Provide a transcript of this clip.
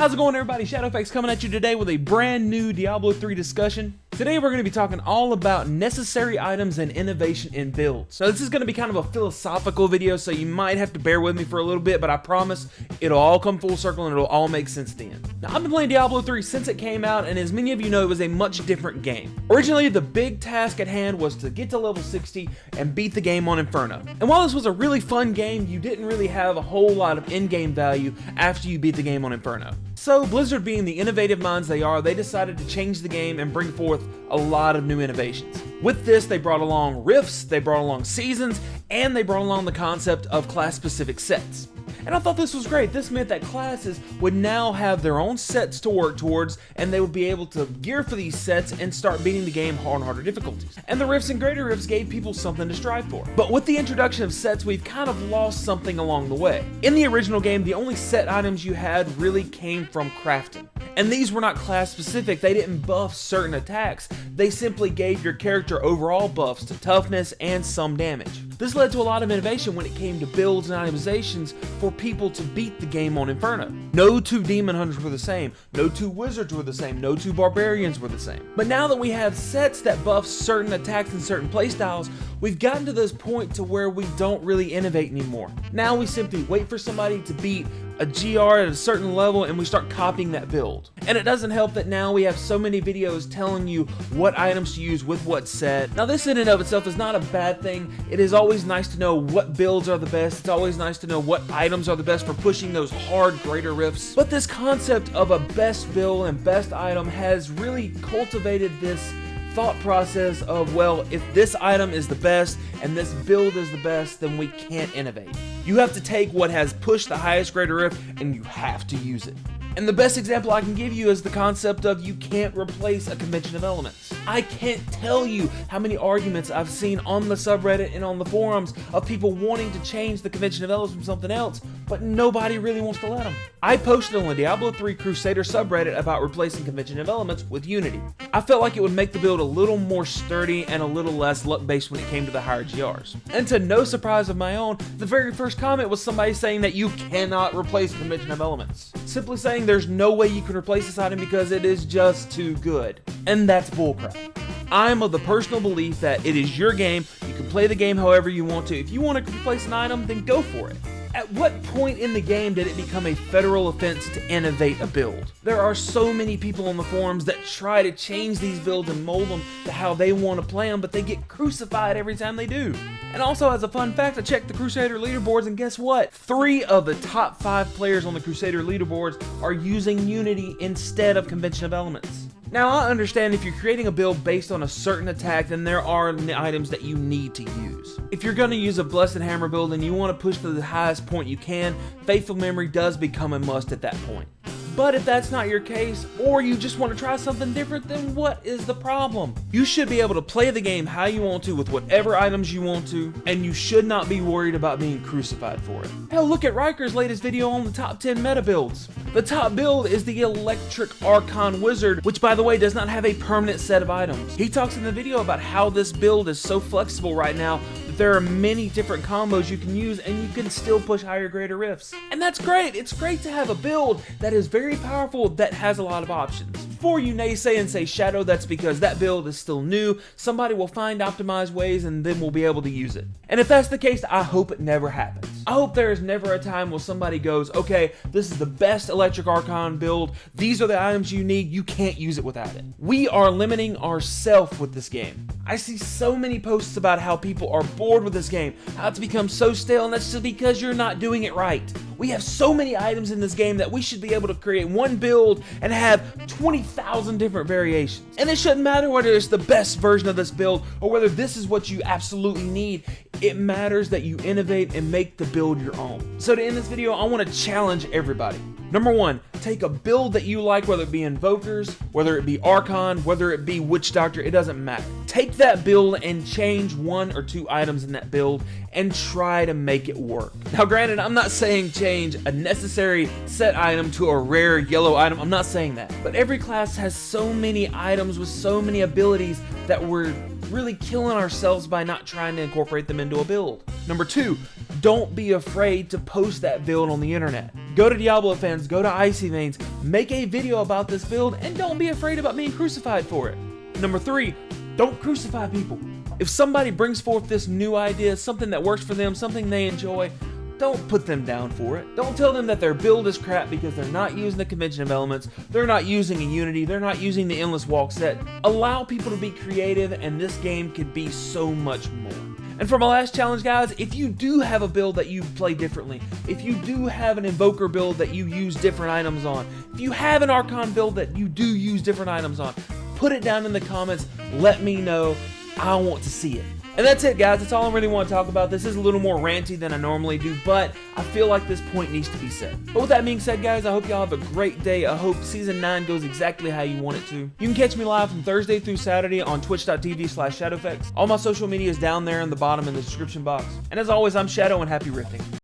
How's it going, everybody? Shadowfax coming at you today with a brand new Diablo 3 discussion. Today we're going to be talking all about necessary items and innovation in builds. So this is going to be kind of a philosophical video, so you might have to bear with me for a little bit, but I promise it'll all come full circle and it'll all make sense at the end. Now, I've been playing Diablo 3 since it came out, and as many of you know, it was a much different game. Originally, the big task at hand was to get to level 60 and beat the game on Inferno. And while this was a really fun game, you didn't really have a whole lot of in-game value after you beat the game on Inferno. So Blizzard, being the innovative minds they are, they decided to change the game and bring forth a lot of new innovations. With this, they brought along rifts, they brought along seasons, and they brought along the concept of class-specific sets. And I thought this was great. This meant that classes would now have their own sets to work towards, and they would be able to gear for these sets and start beating the game on harder difficulties. And the rifts and greater rifts gave people something to strive for. But with the introduction of sets, we've kind of lost something along the way. In the original game, the only set items you had really came from crafting. And these were not class specific. They didn't buff certain attacks. They simply gave your character overall buffs to toughness and some damage. This led to a lot of innovation when it came to builds and itemizations for people to beat the game on Inferno. No two demon hunters were the same, no two wizards were the same, no two barbarians were the same. But now that we have sets that buff certain attacks and certain playstyles, we've gotten to this point to where we don't really innovate anymore. Now we simply wait for somebody to beat a GR at a certain level and we start copying that build. And it doesn't help that now we have so many videos telling you what items to use with what set. Now this in and of itself is not a bad thing. It is always nice to know what builds are the best. It's always nice to know what items are the best for pushing those hard greater rifts. But this concept of a best build and best item has really cultivated this thought process of, well, if this item is the best and this build is the best, then we can't innovate. You have to take what has pushed the highest greater rift and you have to use it. And the best example I can give you is the concept of you can't replace a convention of elements. I can't tell you how many arguments I've seen on the subreddit and on the forums of people wanting to change the convention of elements from something else, but nobody really wants to let them. I posted on the Diablo 3 Crusader subreddit about replacing convention of elements with Unity. I felt like it would make the build a little more sturdy and a little less luck-based when it came to the higher GRs. And to no surprise of my own, the very first comment was somebody saying that you cannot replace convention of elements. Simply saying there's no way you can replace this item because it is just too good. And that's bullcrap. I'm of the personal belief that it is your game, you can play the game however you want to. If you want to replace an item, then go for it. At what point in the game did it become a federal offense to innovate a build? There are so many people on the forums that try to change these builds and mold them to how they want to play them, but they get crucified every time they do. And also, as a fun fact, I checked the Crusader leaderboards, and guess what? 3 of the top 5 players on the Crusader leaderboards are using Unity instead of Convention of Elements. Now, I understand if you're creating a build based on a certain attack, then there are items that you need to use. If you're going to use a Blessed Hammer build and you want to push to the highest point you can, Faithful Memory does become a must at that point. But if that's not your case, or you just want to try something different, then what is the problem? You should be able to play the game how you want to with whatever items you want to, and you should not be worried about being crucified for it. Hell, look at Rhyker's latest video on the top 10 meta builds. The top build is the Electric Archon Wizard, which by the way does not have a permanent set of items. He talks in the video about how this build is so flexible right now that there are many different combos you can use and you can still push higher greater rifts. And that's great. It's great to have a build that is very powerful that has a lot of options. Before you naysay and say Shadow, that's because that build is still new. Somebody will find optimized ways and then we'll be able to use it. And if that's the case, I hope it never happens. I hope there is never a time where somebody goes, okay, this is the best Electric Archon build. These are the items you need. You can't use it without it. We are limiting ourselves with this game. I see so many posts about how people are bored with this game, how it's become so stale, and that's just because you're not doing it right. We have so many items in this game that we should be able to create one build and have 20,000 different variations. And it shouldn't matter whether it's the best version of this build or whether this is what you absolutely need. It matters that you innovate and make the build your own. So to end this video, I want to challenge everybody. Number 1, take a build that you like, whether it be Invokers, whether it be Archon, whether it be Witch Doctor, it doesn't matter. Take that build and change 1 or 2 items in that build and try to make it work. Now granted, I'm not saying change a necessary set item to a rare yellow item, I'm not saying that. But every class has so many items with so many abilities that we're really killing ourselves by not trying to incorporate them into a build. Number 2, don't be afraid to post that build on the internet. Go to Diablo fans, go to Icy Veins, make a video about this build and don't be afraid about being crucified for it. Number 3, don't crucify people. If somebody brings forth this new idea, something that works for them, something they enjoy, don't put them down for it. Don't tell them that their build is crap because they're not using the convention of elements, they're not using a Unity, they're not using the endless walk set. Allow people to be creative, and this game could be so much more. And for my last challenge, guys, if you do have a build that you play differently, if you do have an Invoker build that you use different items on, if you have an Archon build that you do use different items on, put it down in the comments, let me know. I want to see it. And that's it, guys. That's all I really want to talk about. This is a little more ranty than I normally do, but I feel like this point needs to be said. But with that being said, guys, I hope y'all have a great day. I hope Season 9 goes exactly how you want it to. You can catch me live from Thursday through Saturday on twitch.tv/ShadowFX. All my social media is down there in the bottom in the description box. And as always, I'm Shadow, and happy rifting.